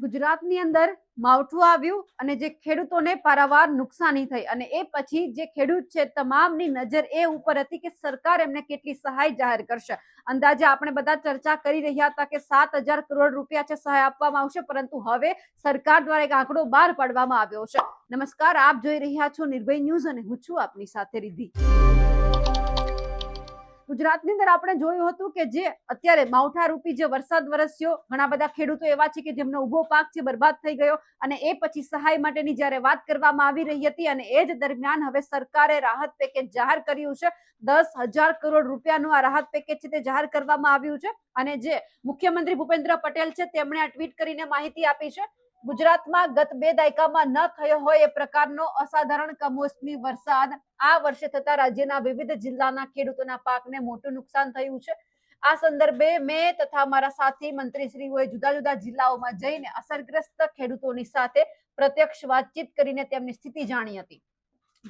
ગુજરાતની અંદર માવઠું આવ્યું અને જે ખેડૂતોને પારાવાર નુકસાની થઈ અને એ પછી જે ખેડૂત છે તમામની નજર એ ઉપર હતી કે સરકાર એમને કેટલી સહાય જાહેર કરશે। અંદાજે આપણે બધા ચર્ચા કરી રહ્યા હતા કે 7,000 કરોડ રૂપિયા છે સહાય આપવામાં આવશે, પરંતુ હવે સરકાર દ્વારા એક આંકડો બહાર પાડવામાં આવ્યો છે। નમસ્કાર, આપ જોઈ રહ્યા છો નિર્ભય ન્યૂઝ અને હું છું આપની સાથે રિદ્ધિ। ગુજરાતની અંદર આપણે જોયું હતું કે જે અત્યારે માવઠા રૂપી જે વરસાદ વરસ્યો, ઘણા બધા ખેડૂતો એવા છે કે જેમનો ઉભો પાક છે બરબાદ થઈ ગયો અને એ પછી સહાય માટેની જ્યારે વાત કરવામાં આવી રહી હતી અને એ જ દરમિયાન હવે સરકારે રાહત પેકેજ જાહેર કર્યું છે। 10,000 કરોડ રૂપિયાનું આ રાહત પેકેજ છે તે જાહેર કરવામાં આવ્યું છે અને જે મુખ્યમંત્રી ભૂપેન્દ્ર પટેલ છે તેમણે આ ટ્વીટ કરીને માહિતી આપી છે। ગુજરાતમાં ગત 2 દાયકામાં ન થયો હોય એ પ્રકારનો અસાધારણ કમોસમી વરસાદ આ વર્ષે થતા રાજ્યના વિવિધ જિલ્લાના ખેડૂતોના પાકને મોટું નુકસાન થયું છે। આ સંદર્ભે મેં તથા મારા સાથી મંત્રીશ્રીઓએ જુદા જુદા જિલ્લાઓમાં જઈને અસરગ્રસ્ત ખેડૂતોની સાથે પ્રત્યક્ષ વાતચીત કરીને તેમની સ્થિતિ જાણી હતી।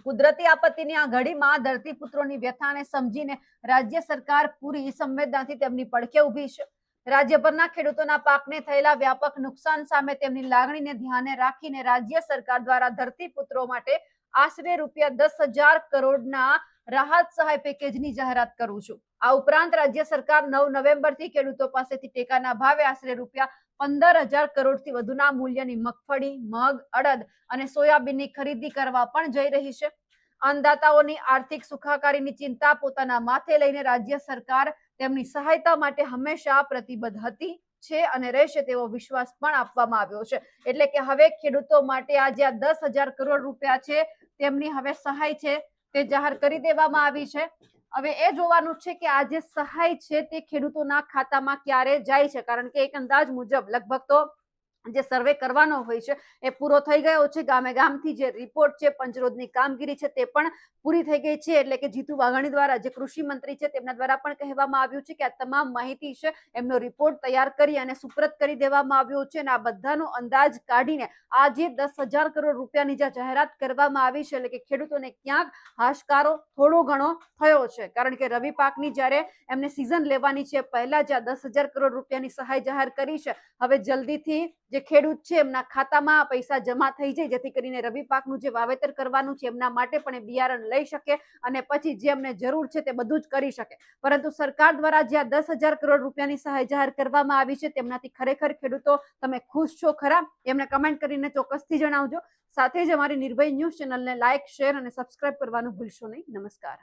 કુદરતી આપત્તિની આ ઘડીમાં ધરતીપુત્રોની વ્યથાને સમજીને રાજ્ય સરકાર પૂરી સંવેદનાથી તેમની પડખે ઊભી છે। રાજ્યભરના ખેડૂતોના પાકને થયેલા વ્યાપક નુકસાન સામે તેમની લાગણીને ધ્યાને રાખીને રાજ્ય સરકાર દ્વારા ધરતીપુત્રો માટે આશરે ₹10,000 કરોડના રાહત સહાય પેકેજની જાહેરાત કરું છું। આ ઉપરાંત રાજ્ય સરકાર 9 નવેમ્બરથી ખેડૂતો પાસેથી ટેકાના ભાવે આશરે ₹15,000 કરોડથી વધુના મૂલ્યની મગફળી, મગ, અડદ અને સોયાબીનની ખરીદી કરવા પણ જઈ રહી છે। અન્નદાતાઓની આર્થિક સુખાકારીની ચિંતા પોતાના માથે લઈને રાજ્ય સરકાર તેમની સહાયતા માટે હંમેશા પ્રતિબદ્ધ હતી છે અને રહેશે તેવો વિશ્વાસ પણ આપવામાં આવ્યો છે। એટલે કે હવે ખેડૂતો માટે આ જે 10,000 કરોડ રૂપિયા છે તેમની હવે સહાય છે તે જાહેર કરી દેવામાં આવી છે। હવે એ જોવાનું છે કે આ જે સહાય છે તે ખેડૂતોના ખાતામાં ક્યારે જાય છે, કારણ કે એક અંદાજ મુજબ લગભગ તો જે સર્વે કરવાનો હોય છે એ પૂરો થઈ ગયો છે। ગામે ગામથી જે રિપોર્ટ છે, પંચરોજની કામગીરી છે તે પણ પૂરી થઈ ગઈ છે। એટલે કે જીતુ વાઘાણી દ્વારા જે કૃષિ મંત્રી છે તેમના દ્વારા પણ કહેવામાં આવ્યું છે કે આ તમામ માહિતી છે એમનો રિપોર્ટ તૈયાર કરી અને સુપ્રત કરી દેવામાં આવ્યો છે અને આ બધાનો અંદાજ કાઢીને આ જે 10,000 કરોડ રૂપિયાની જે જાહેરાત કરવામાં આવી છે એટલે કે ખેડૂતોને ક્યાંક હાશકારો થોડો ઘણો થયો છે, કારણ કે રવિ પાકની જ્યારે એમને સિઝન લેવાની છે પહેલા જ આ 10,000 કરોડ રૂપિયાની સહાય જાહેર કરી છે। હવે જલ્દીથી જે ખેડૂત છે એમના ખાતામાં પૈસા જમા થઈ જાય જેથી કરીને રવિ પાકનું જે વાવેતર કરવાનું છે એમના માટે પણ બિયારણ લઈ શકે અને પછી જે એમને જરૂર છે તે બધું જ કરી શકે। પરંતુ સરકાર દ્વારા જે આ 10,000 કરોડ રૂપિયાની સહાય જાહેર કરવામાં આવી છે તેમનાથી ખરેખર ખેડૂતો તમે ખુશ છો ખરા? એમને કમેન્ટ કરીને ચોક્કસથી જણાવજો। સાથે જ અમારી નિર્ભય ન્યૂઝ ચેનલને લાઇક, શેર અને સબસ્ક્રાઇબ કરવાનું ભૂલશો નહીં। નમસ્કાર।